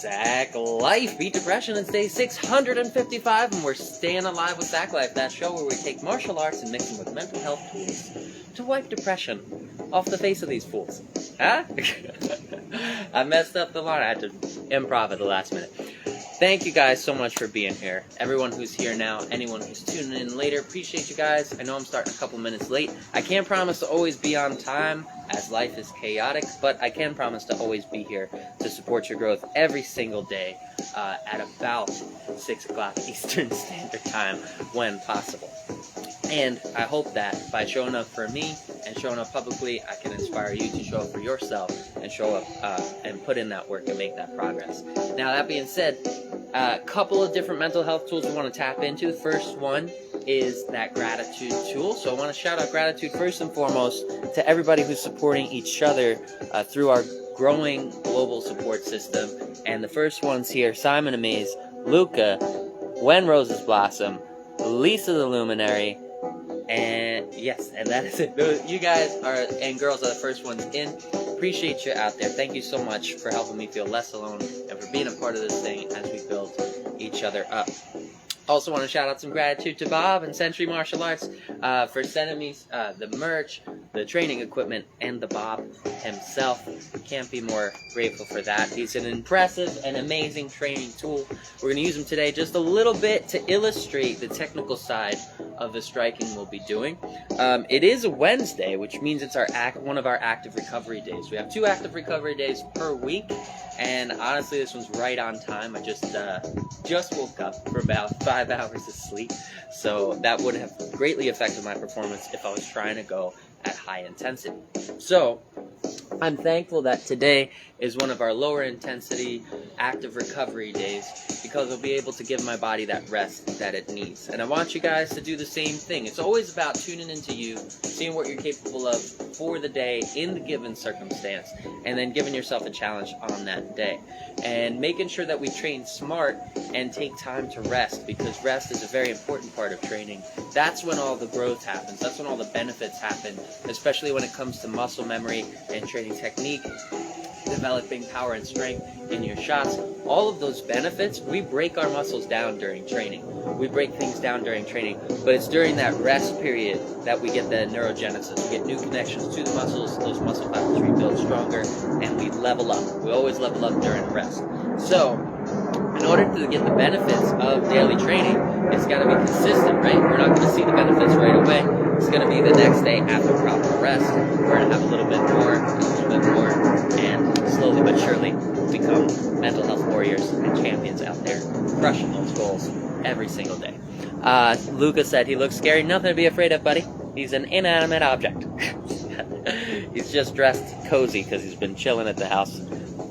Sack Life. Beat depression. It's day 655, and we're staying alive with Sack Life, that show where we take martial arts and mix them with mental health tools to wipe depression off the face of these fools. Huh? I messed up the line. I had to improv at the last minute. Thank you guys so much for being here. Everyone who's here now, anyone who's tuning in later, appreciate you guys. I know I'm starting a couple minutes late. I can't promise to always be on time, as life is chaotic, but I can promise to always be here to support your growth every single day at about 6 o'clock Eastern Standard Time when possible. And I hope that by showing up for me and showing up publicly, I can inspire you to show up for yourself and show up and put in that work and make that progress. Now, that being said, a couple of different mental health tools we want to tap into. The first one is that gratitude tool. So I want to shout out gratitude first and foremost to everybody who's supporting each other through our growing global support system. And the first ones here, Simon Amaze, Luca, When Roses Blossom, Lisa the Luminary, and yes, and that is it. You guys are and girls are the first ones in. Appreciate you out there. Thank you so much for helping me feel less alone and for being a part of this thing as we build each other up. Also want to shout out some gratitude to Bob and Century Martial Arts for sending me the merch, the training equipment, and the Bob himself. Can't be more grateful for that. He's an impressive and amazing training tool. We're going to use him today just a little bit to illustrate the technical side of the striking we'll be doing. It is a Wednesday, which means it's one of our active recovery days. We have 2 active recovery days per week, and honestly, this one's right on time. I just woke up for about 5 hours of sleep, so that would have greatly affected my performance if I was trying to go at high intensity. So I'm thankful that today is one of our lower intensity active recovery days because I'll be able to give my body that rest that it needs. And I want you guys to do the same thing. It's always about tuning into you, seeing what you're capable of for the day in the given circumstance, and then giving yourself a challenge on that day. And making sure that we train smart and take time to rest, because rest is a very important part of training. That's when all the growth happens. That's when all the benefits happen, especially when it comes to muscle memory and training technique, developing power and strength in your shots. All of those benefits, we break our muscles down during training. We break things down during training, but it's during that rest period that we get the neurogenesis. We get new connections to the muscles, those muscle fibers rebuild stronger, and we level up. We always level up during rest. So, in order to get the benefits of daily training, it's got to be consistent, right? We're not going to see the benefits right away. It's going to be the next day after proper rest. We're going to have a little bit more, and slowly but surely become mental health warriors and champions out there, crushing those goals every single day. Luca said he looks scary. Nothing to be afraid of, buddy. He's an inanimate object. He's just dressed cozy because he's been chilling at the house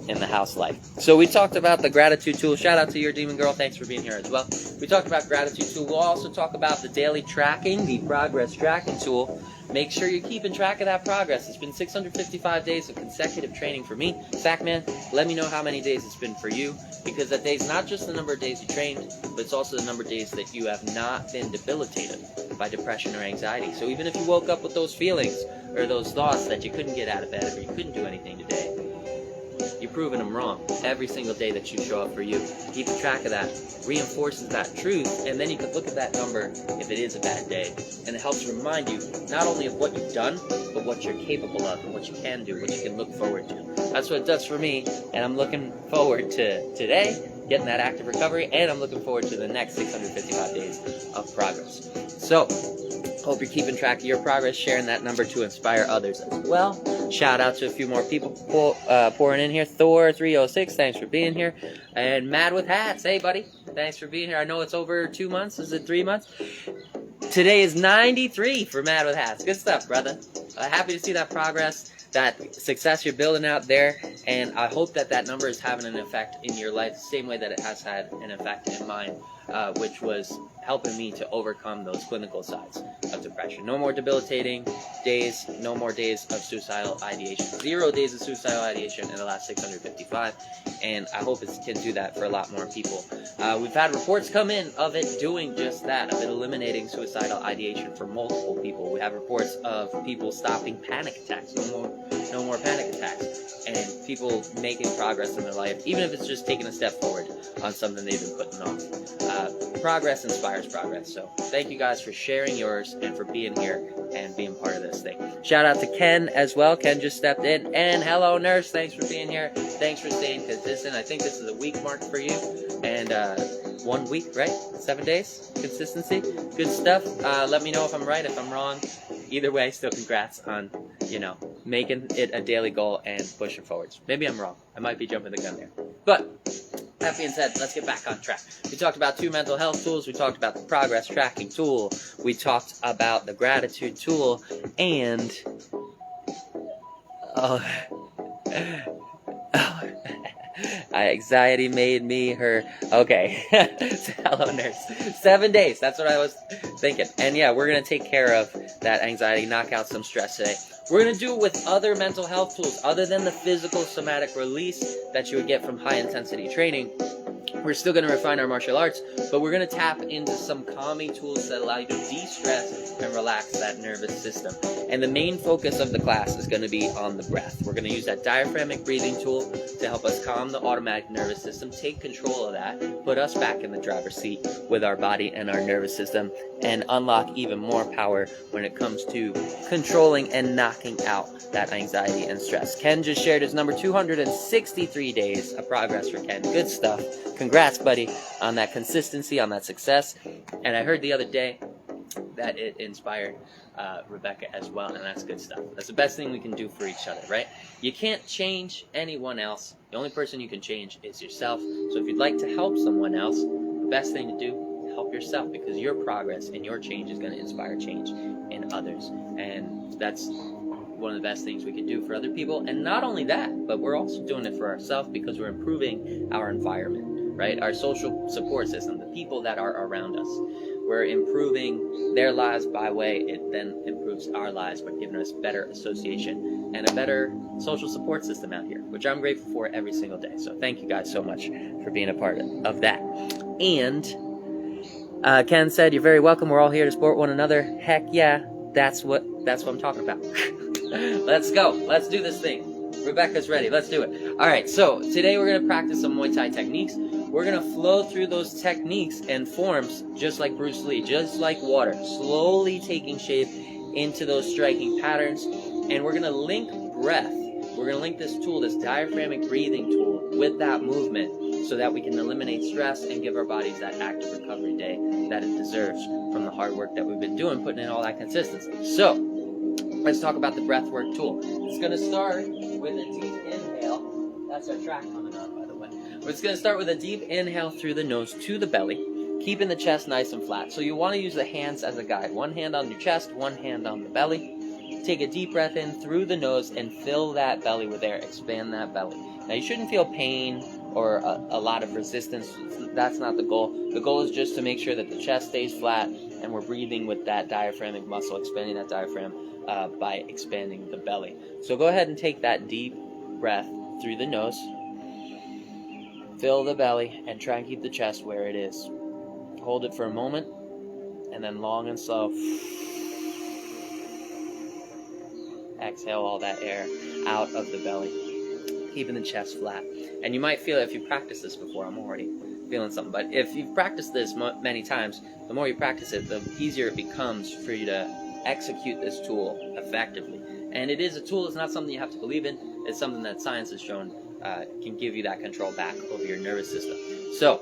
in the house life. So we talked about the gratitude tool. Shout out to your demon girl. Thanks for being here as well. We talked about gratitude tool. We'll also talk about the daily tracking, the progress tracking tool. Make sure you're keeping track of that progress. It's been 655 days of consecutive training for me. Sackman, let me know how many days it's been for you, because that day's not just the number of days you trained, but it's also the number of days that you have not been debilitated by depression or anxiety. So even if you woke up with those feelings or those thoughts that you couldn't get out of bed or you couldn't do anything today, you're proving them wrong every single day that you show up for you. Keeping track of that reinforces that truth, and then you can look at that number if it is a bad day, and it helps remind you not only of what you've done, but what you're capable of, and what you can do, what you can look forward to. That's what it does for me, and I'm looking forward to today, getting that active recovery, and I'm looking forward to the next 655 days of progress. So, hope you're keeping track of your progress, sharing that number to inspire others as well. Shout out to a few more people pouring in here. Thor306, thanks for being here. And Mad with Hats, hey buddy, thanks for being here. I know it's over 2 months. Is it 3 months? Today is 93 for Mad with Hats. Good stuff, brother. Happy to see that progress, that success you're building out there, and I hope that that number is having an effect in your life the same way that it has had an effect in mine, which was helping me to overcome those clinical sides of depression. No more debilitating days, no more days of suicidal ideation. 0 days of suicidal ideation in the last 655, and I hope it can do that for a lot more people We've had reports come in of it doing just that, of it eliminating suicidal ideation for multiple people. We have reports of people stopping panic attacks, no more panic attacks, and people making progress in their life, even if it's just taking a step forward on something they've been putting off. Progress inspires progress, so thank you guys for sharing yours and for being here and being part of this thing. Shout out to Ken as well. Ken just stepped in. And hello, nurse. Thanks for being here. Thanks for staying consistent. I think this is a week mark for you. And 1 week, right? 7 days? Consistency? Good stuff. Let me know if I'm right, if I'm wrong. Either way, still congrats on, making it a daily goal and pushing forwards. Maybe I'm wrong. I might be jumping the gun there. But that being said, let's get back on track. We talked about 2 mental health tools. We talked about the progress tracking tool. We talked about the gratitude tool. And anxiety made me her. Okay. Hello, nurse. 7 days. That's what I was thinking. And yeah, we're going to take care of that anxiety, knock out some stress today. We're going to do it with other mental health tools other than the physical somatic release that you would get from high intensity training. We're still going to refine our martial arts, but we're going to tap into some calming tools that allow you to de-stress and relax that nervous system. And the main focus of the class is going to be on the breath. We're going to use that diaphragmatic breathing tool to help us calm the automatic nervous system, take control of that, put us back in the driver's seat with our body and our nervous system, and unlock even more power when it comes to controlling and knocking out that anxiety and stress. Ken just shared his number 263 days of progress for Ken. Good stuff. Congrats, buddy, on that consistency, on that success. And I heard the other day that it inspired Rebecca as well, and that's good stuff. That's the best thing we can do for each other, right? You can't change anyone else. The only person you can change is yourself. So if you'd like to help someone else, the best thing to do, help yourself, because your progress and your change is going to inspire change in others. And that's one of the best things we can do for other people. And not only that, but we're also doing it for ourselves because we're improving our environment, right? Our social support system, the people that are around us. We're improving their lives by way it then improves our lives by giving us better association and a better social support system out here, which I'm grateful for every single day. So thank you guys so much for being a part of that. And Ken said, "You're very welcome. We're all here to support one another." Heck yeah, that's what I'm talking about. Let's go. Let's do this thing. Rebecca's ready. Let's do it. All right, so today we're going to practice some Muay Thai techniques. We're going to flow through those techniques and forms just like Bruce Lee, just like water, slowly taking shape into those striking patterns. And we're going to link breath. We're going to link this tool, this diaphragmatic breathing tool, with that movement so that we can eliminate stress and give our bodies that active recovery day that it deserves from the hard work that we've been doing, putting in all that consistency. So let's talk about the breathwork tool. It's going to start with a deep inhale. That's our track coming on, by the way. It's going to start with a deep inhale through the nose to the belly, keeping the chest nice and flat. So you want to use the hands as a guide. One hand on your chest, one hand on the belly. Take a deep breath in through the nose and fill that belly with air. Expand that belly. Now you shouldn't feel pain or a lot of resistance. That's not the goal. The goal is just to make sure that the chest stays flat and we're breathing with that diaphragmatic muscle, expanding that diaphragm by expanding the belly. So go ahead and take that deep breath through the nose. Fill the belly and try and keep the chest where it is. Hold it for a moment and then long and slow. Exhale all that air out of the belly, keeping the chest flat. And you might feel, if you practiced this before, I'm already feeling something, but if you've practiced this many times, the more you practice it, the easier it becomes for you to execute this tool effectively. And it is a tool. It's not something you have to believe in. It's something that science has shown can give you that control back over your nervous system. So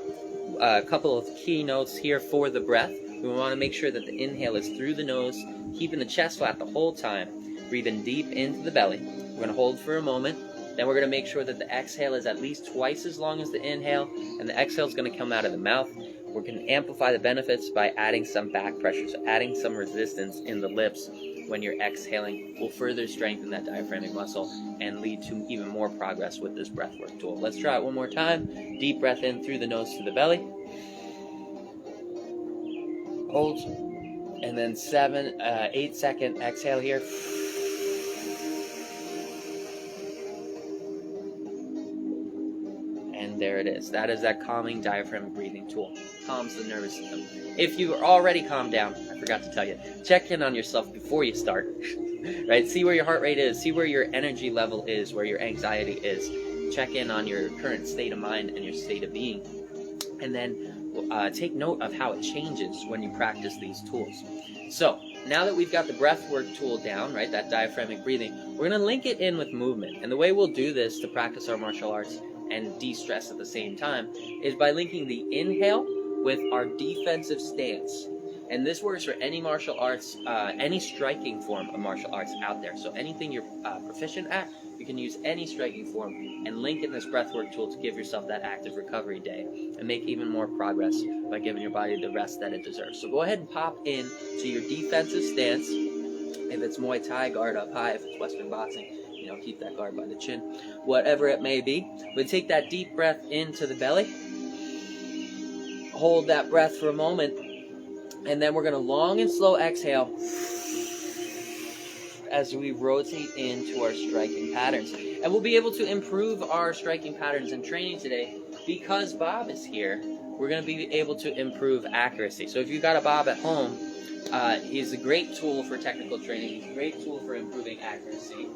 a couple of key notes here for the breath. We want to make sure that the inhale is through the nose, keeping the chest flat the whole time, breathing deep into the belly. We're going to hold for a moment. Then we're going to make sure that the exhale is at least twice as long as the inhale, and the exhale is going to come out of the mouth. We're going to amplify the benefits by adding some back pressure, so adding some resistance in the lips when you're exhaling will further strengthen that diaphragmatic muscle and lead to even more progress with this breathwork tool. Let's try it one more time. Deep breath in through the nose to the belly. Hold. And then 8-second exhale here. there it is. That is that calming diaphragmatic breathing tool. Calms the nervous system. If you are already calmed down, I forgot to tell you, check in on yourself before you start. Right? See where your heart rate is. See where your energy level is, where your anxiety is. Check in on your current state of mind and your state of being. And then take note of how it changes when you practice these tools. So, now that we've got the breathwork tool down, right, that diaphragmatic breathing, we're going to link it in with movement. And the way we'll do this to practice our martial arts and de-stress at the same time is by linking the inhale with our defensive stance. And this works for any martial arts, any striking form of martial arts out there. So anything you're proficient at, you can use any striking form and link in this breathwork tool to give yourself that active recovery day and make even more progress by giving your body the rest that it deserves. So go ahead and pop in to your defensive stance. If it's Muay Thai, guard up high. If it's Western boxing, keep that guard by the chin. Whatever it may be, we take that deep breath into the belly. Hold that breath for a moment. And then we're going to long and slow exhale as we rotate into our striking patterns. And we'll be able to improve our striking patterns in training today because Bob is here. We're going to be able to improve accuracy. So if you've got a Bob at home, he's a great tool for technical training. He's a great tool for improving accuracy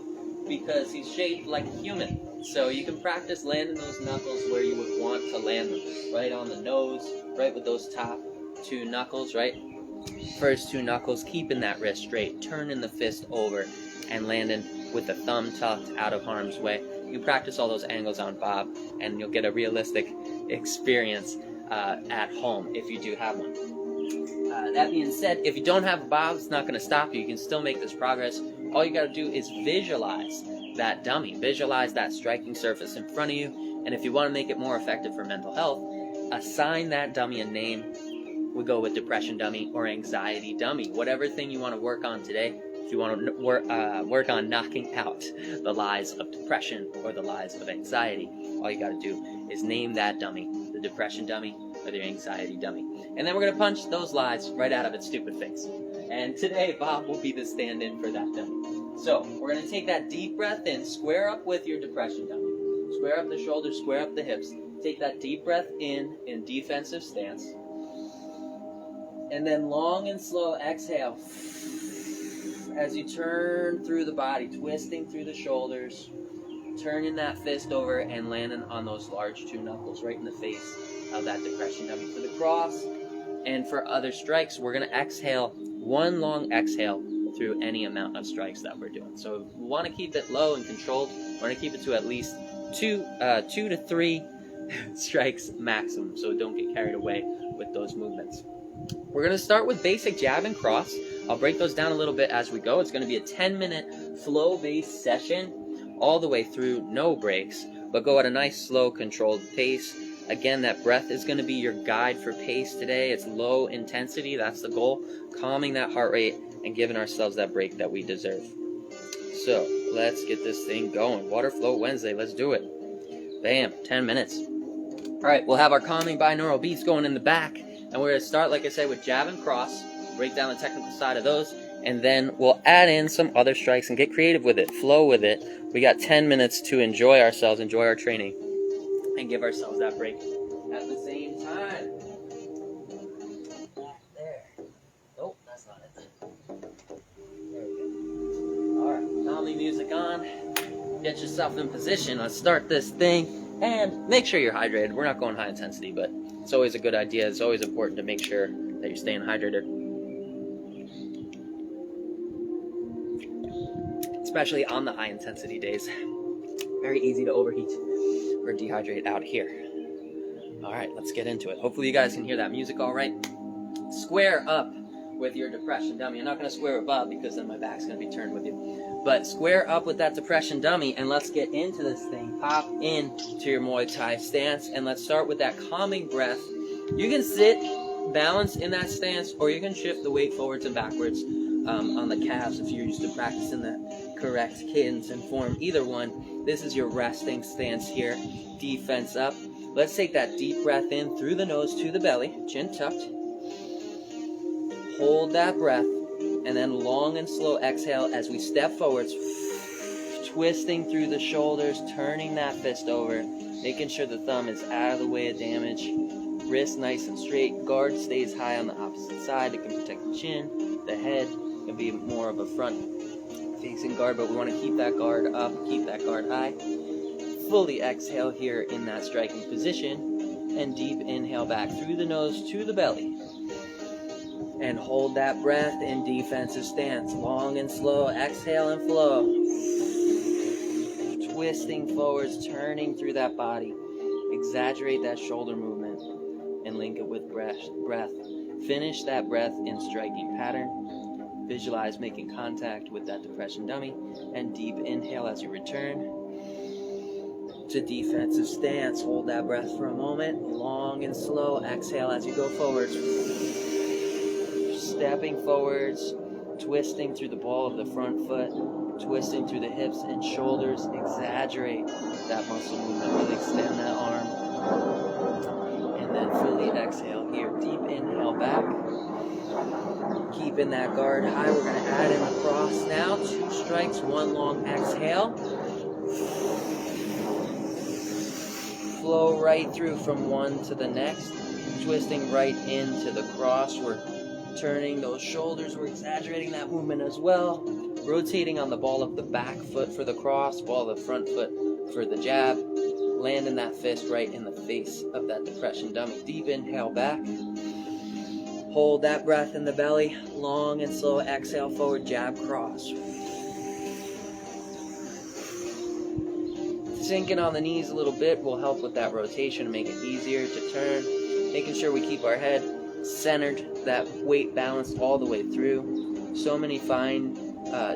because he's shaped like a human. So you can practice landing those knuckles where you would want to land them. Right on the nose, right with those top 2 knuckles, right? First 2 knuckles, keeping that wrist straight, turning the fist over, and landing with the thumb tucked out of harm's way. You practice all those angles on Bob, and you'll get a realistic experience at home if you do have one. That being said, if you don't have a Bob, it's not going to stop you. You can still make this progress. All you got to do is visualize that dummy. Visualize that striking surface in front of you. And if you want to make it more effective for mental health, assign that dummy a name. We go with depression dummy or anxiety dummy. Whatever thing you want to work on today. If you want to work on knocking out the lies of depression or the lies of anxiety, all you got to do is name that dummy, the depression dummy or the anxiety dummy. And then we're going to punch those lies right out of its stupid face. And today, Bob will be the stand-in for that dummy. So, we're going to take that deep breath in, square up with your depression dummy. Square up the shoulders, square up the hips. Take that deep breath in defensive stance. And then long and slow exhale as you turn through the body, twisting through the shoulders, turning that fist over and landing on those large 2 knuckles right in the face of that depression dummy. For the cross and for other strikes, we're going to exhale, 1 long exhale through any amount of strikes that we're doing. So we want to keep it low and controlled. We want to keep it to at least 2 to 3 strikes maximum, so don't get carried away with those movements. We're going to start with basic jab and cross. I'll break those down a little bit as we go. It's going to be a 10-minute flow-based session all the way through, no breaks, but go at a nice, slow, controlled pace. Again, that breath is going to be your guide for pace today. It's low intensity. That's the goal. Calming that heart rate and giving ourselves that break that we deserve. So, let's get this thing going. Water Flow Wednesday. Let's do it. Bam. 10 minutes. All right, we'll have our calming binaural beats going in the back. And we're going to start, like I said, with jab and cross, break down the technical side of those, and then we'll add in some other strikes and get creative with it, flow with it. We got 10 minutes to enjoy ourselves, enjoy our training, and give ourselves that break at the same time. There. Nope, that's not it. There we go. All right, calming music on. Get yourself in position. Let's start this thing, and make sure you're hydrated. We're not going high intensity, but it's always a good idea. It's always important to make sure that you're staying hydrated. Especially on the high intensity days. Very easy to overheat or dehydrate out here. Alright, let's get into it. Hopefully you guys can hear that music alright. Square up with your depression dummy. I'm not going to square with Bob because then my back's going to be turned with you. But square up with that depression dummy and let's get into this thing. Pop into your Muay Thai stance and let's start with that calming breath. You can sit, balance in that stance, or you can shift the weight forwards and backwards on the calves if you're used to practicing the correct cadence and form. Either one. This is your resting stance here. Defense up. Let's take that deep breath in through the nose to the belly, chin tucked. Hold that breath, and then long and slow exhale as we step forwards, twisting through the shoulders, turning that fist over, Making sure the thumb is out of the way of damage. Wrist nice and straight. Guard stays high on the opposite side. It can protect the chin, the head. It can be more of a front-facing guard, but we want to keep that guard up, keep that guard high. Fully exhale here in that striking position, and deep inhale back through the nose to the belly. And hold that breath in defensive stance. Long and slow. Exhale and flow. Twisting forwards, turning through that body. Exaggerate that shoulder movement and link it with breath. Finish that breath in striking pattern. Visualize making contact with that depression dummy, and deep inhale as you return to defensive stance. Hold that breath for a moment. Long and slow. Exhale as you go forwards. Stepping forwards, twisting through the ball of the front foot, twisting through the hips and shoulders. Exaggerate that muscle movement. Really extend that arm. And then fully exhale here. Deep inhale back. Keeping that guard high. We're going to add in the cross now. 2 strikes, 1 long exhale. Flow right through from one to the next. Twisting right into the cross. We're turning those shoulders. We're exaggerating that movement as well. Rotating on the ball of the back foot for the cross, ball of the front foot for the jab. Landing that fist right in the face of that depression dummy. Deep inhale back. Hold that breath in the belly. Long and slow exhale forward, jab, cross. Sinking on the knees a little bit will help with that rotation and make it easier to turn. Making sure we keep our head centered, that weight balanced all the way through. So many fine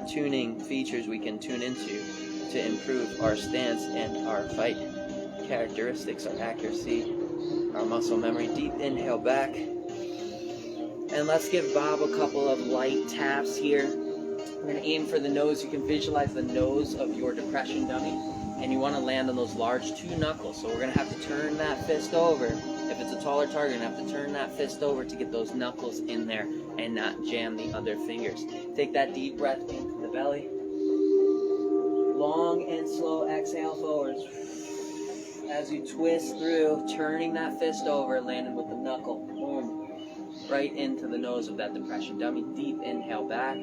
tuning features we can tune into to improve our stance and our fight characteristics, our accuracy, our muscle memory. Deep inhale back. And let's give Bob a couple of light taps here. We're going to aim for the nose. You can visualize the nose of your depression dummy, and you want to land on those large 2 knuckles. So we're going to have to turn that fist over. If it's a taller target, you're going to have to turn that fist over to get those knuckles in there and not jam the other fingers. Take that deep breath into the belly. Long and slow exhale forwards. As you twist through, turning that fist over, landing with the knuckle. Boom. Right into the nose of that depression dummy. Deep inhale back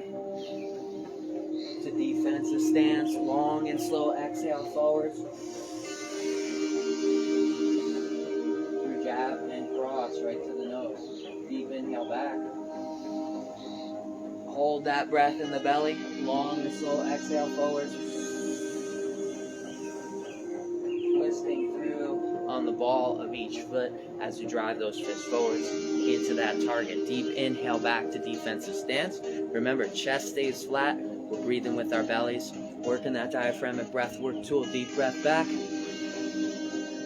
to defensive stance. Long and slow exhale forwards. Through jab and cross right to the nose. Deep inhale back. Hold that breath in the belly. Long and slow exhale forwards. Twisting through on the ball of each foot as you drive those fists forwards into that target. Deep inhale back to defensive stance. Remember, chest stays flat. We're breathing with our bellies. Working that diaphragmatic breath work tool. Deep breath back.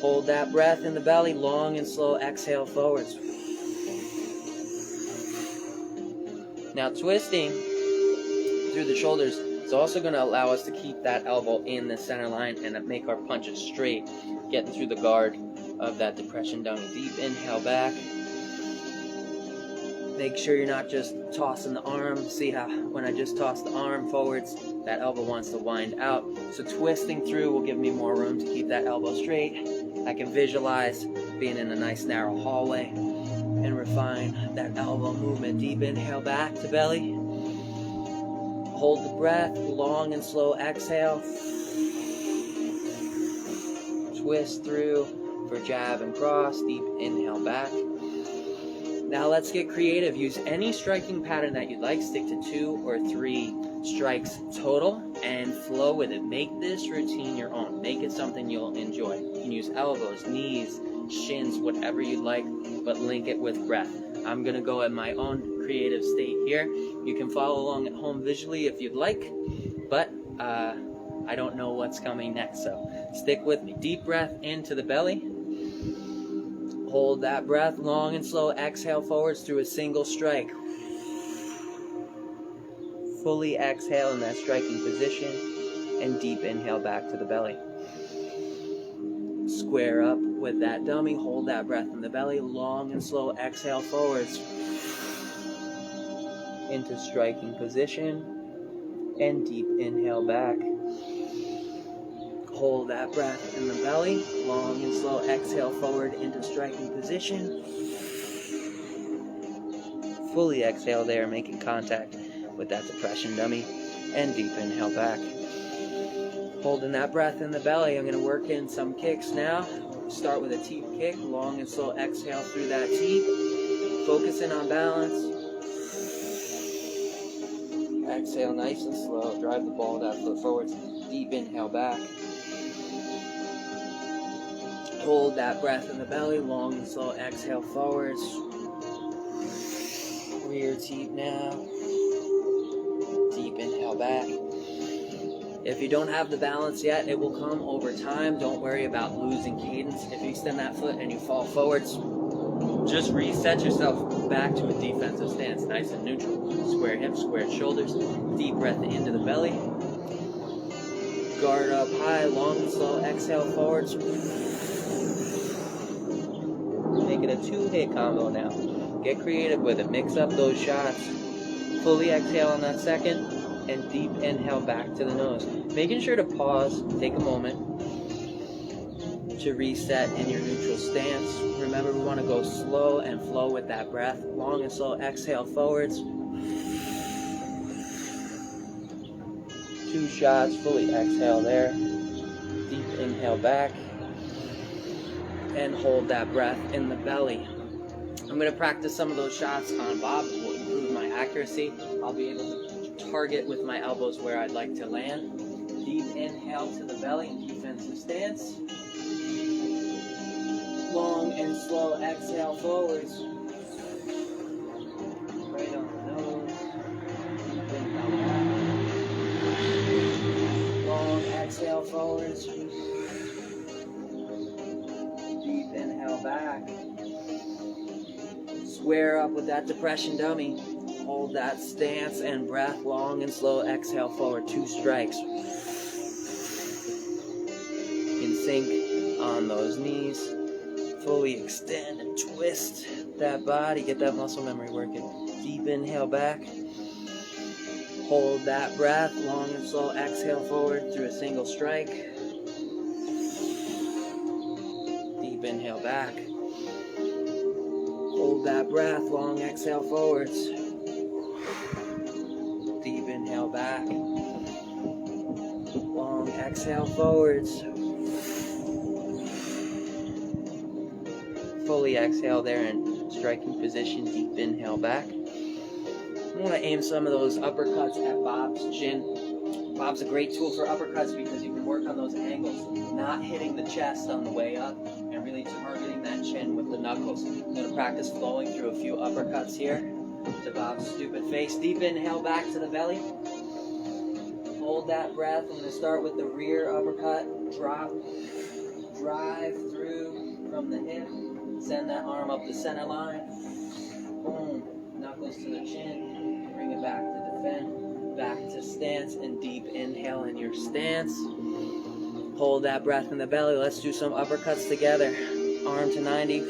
Hold that breath in the belly. Long and slow exhale forwards. Now twisting through the shoulders is also going to allow us to keep that elbow in the center line and make our punches straight, getting through the guard of that depression dummy. Deep inhale back. Make sure you're not just tossing the arm. See how when I just toss the arm forwards, that elbow wants to wind out. So twisting through will give me more room to keep that elbow straight. I can visualize being in a nice narrow hallway and refine that elbow movement. Deep inhale back to belly. Hold the breath. Long and slow exhale. Twist through for jab and cross. Deep inhale back. Now let's get creative. Use any striking pattern that you'd like. Stick to 2 or 3 strikes total and flow with it. Make this routine your own. Make it something you'll enjoy. You can use elbows, knees, shins, whatever you'd like, but link it with breath. I'm going to go at my own creative state here. You can follow along at home visually if you'd like, but I don't know what's coming next, so stick with me. Deep breath into the belly. Hold that breath. Long and slow exhale forwards through a single strike. Fully exhale in that striking position, and deep inhale back to the belly. Square up with that dummy. Hold that breath in the belly. Long and slow exhale forwards into striking position, and deep inhale back. Hold that breath in the belly. Long and slow exhale forward into striking position. Fully exhale there, making contact with that depression dummy. And deep inhale back. Holding that breath in the belly. I'm going to work in some kicks now. Start with a teep kick. Long and slow exhale through that teep. Focusing on balance. Exhale nice and slow. Drive the ball of that foot forwards. Deep inhale back. Hold that breath in the belly. Long and slow exhale forwards. Rear teep now. Deep inhale back. If you don't have the balance yet, it will come over time. Don't worry about losing cadence. If you extend that foot and you fall forwards, just reset yourself back to a defensive stance, nice and neutral. Square hips, square shoulders. Deep breath into the belly. Guard up high, long and slow exhale forwards. Make it a 2-hit combo now. Get creative with it. Mix up those shots. Fully exhale on that second. And deep inhale back to the nose. Making sure to pause, take a moment to reset in your neutral stance. Remember, we want to go slow and flow with that breath. Long and slow exhale forwards. 2 shots, fully exhale there. Deep inhale back. And hold that breath in the belly. I'm going to practice some of those shots on Bob. It will improve my accuracy. I'll be able to target with my elbows where I'd like to land. Deep inhale to the belly in defensive stance. Long and slow exhale forwards. Right on the nose. Deep inhale back. Long exhale forwards. Deep inhale back. Square up with that depression dummy. Hold that stance and breath. Long and slow exhale forward. 2 strikes. In sync on those knees. Fully extend and twist that body. Get that muscle memory working. Deep inhale back. Hold that breath. Long and slow exhale forward through a single strike. Deep inhale back. Hold that breath. Long exhale forwards. Deep inhale back. Long exhale forwards. Fully exhale there in striking position. Deep inhale back. I want to aim some of those uppercuts at Bob's chin. Bob's a great tool for uppercuts because you can work on those angles, not hitting the chest on the way up and really targeting that chin with the knuckles. I'm going to practice flowing through a few uppercuts here to Bob's stupid face. Deep inhale back to the belly. Hold that breath. I'm going to start with the rear uppercut. Drop. Drive through from the hip. Send that arm up the center line. Boom. Knuckles to the chin. Bring it back to defend. Back to stance. And deep inhale in your stance. Hold that breath in the belly. Let's do some uppercuts together. Arm to 90.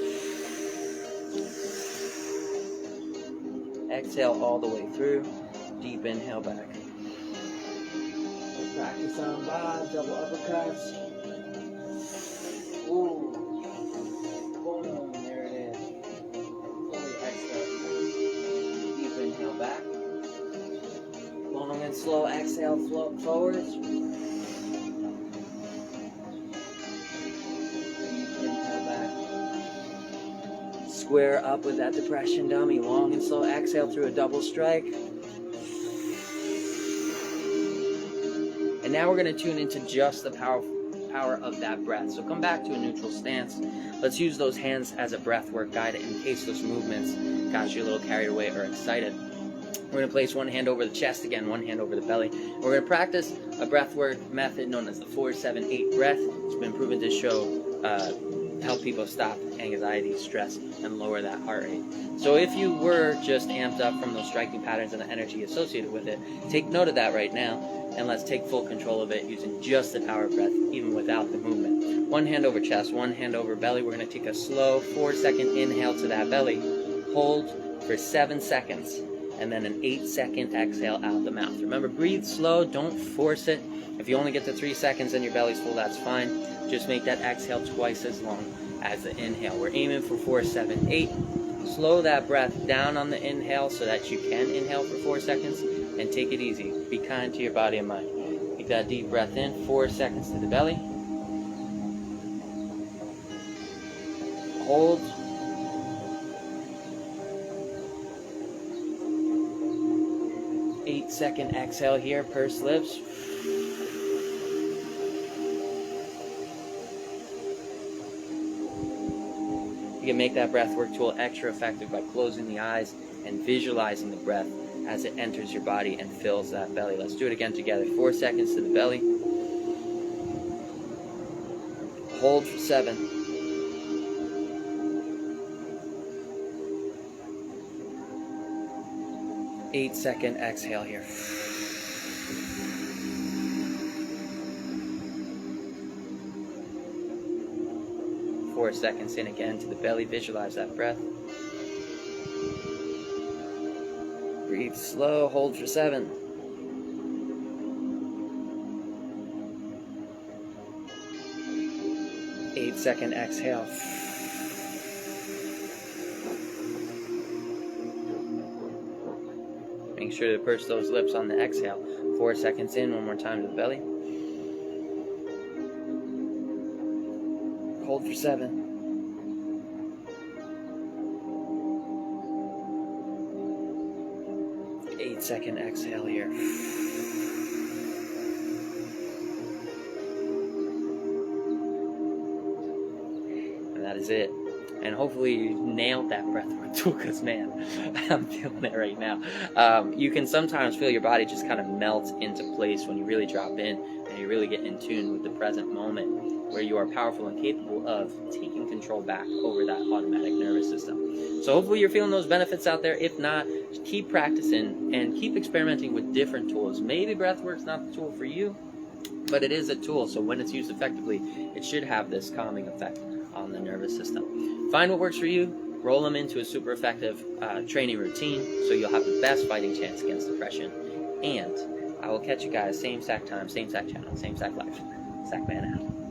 Exhale all the way through. Deep inhale back. Practice on Bob. Double uppercuts. Ooh. Boom. There it is. Fully exhale. Deep inhale back. Long and slow exhale, float forwards. Square up with that depression dummy. Long and slow exhale through a double strike. And now we're going to tune into just the power of that breath. So come back to a neutral stance. Let's use those hands as a breathwork guide in case those movements got you a little carried away or excited. We're going to place one hand over the chest again, one hand over the belly. We're going to practice a breathwork method known as the 4-7-8 breath. It's been proven to help people stop anxiety, stress, and lower that heart rate. So if you were just amped up from those striking patterns and the energy associated with it, take note of that right now, and let's take full control of it using just the power breath, even without the movement. One hand over chest, one hand over belly. We're going to take a slow 4-second inhale to that belly. Hold for 7 seconds. and then an 8-second exhale out the mouth. Remember, breathe slow, don't force it. If you only get to 3 seconds and your belly's full, that's fine. Just make that exhale twice as long as the inhale. We're aiming for 4, 7, 8. Slow that breath down on the inhale so that you can inhale for 4 seconds, and take it easy. Be kind to your body and mind. Take that deep breath in, 4 seconds to the belly. Hold. Eight-second exhale here, pursed lips. You can make that breath work tool extra effective by closing the eyes and visualizing the breath as it enters your body and fills that belly. Let's do it again together. 4 seconds to the belly. Hold for 7. 8-second exhale here. Four seconds in again to the belly. Visualize that breath. Breathe slow. Hold for 7. 8-second exhale. Make sure to purse those lips on the exhale. 4 seconds in, one more time to the belly. Hold for 7. 8-second exhale here. And that is it. And hopefully you nailed that breathwork tool, because man, I'm feeling it right now. You can sometimes feel your body just kind of melt into place when you really drop in and you really get in tune with the present moment, where you are powerful and capable of taking control back over that automatic nervous system. So hopefully you're feeling those benefits out there. If not, just keep practicing and keep experimenting with different tools. Maybe breathwork's not the tool for you, but it is a tool. So when it's used effectively, it should have this calming effect on the nervous system. Find what works for you, roll them into a super effective training routine so you'll have the best fighting chance against depression. And I will catch you guys same sack time, same sack channel, same sack life. Sack man out.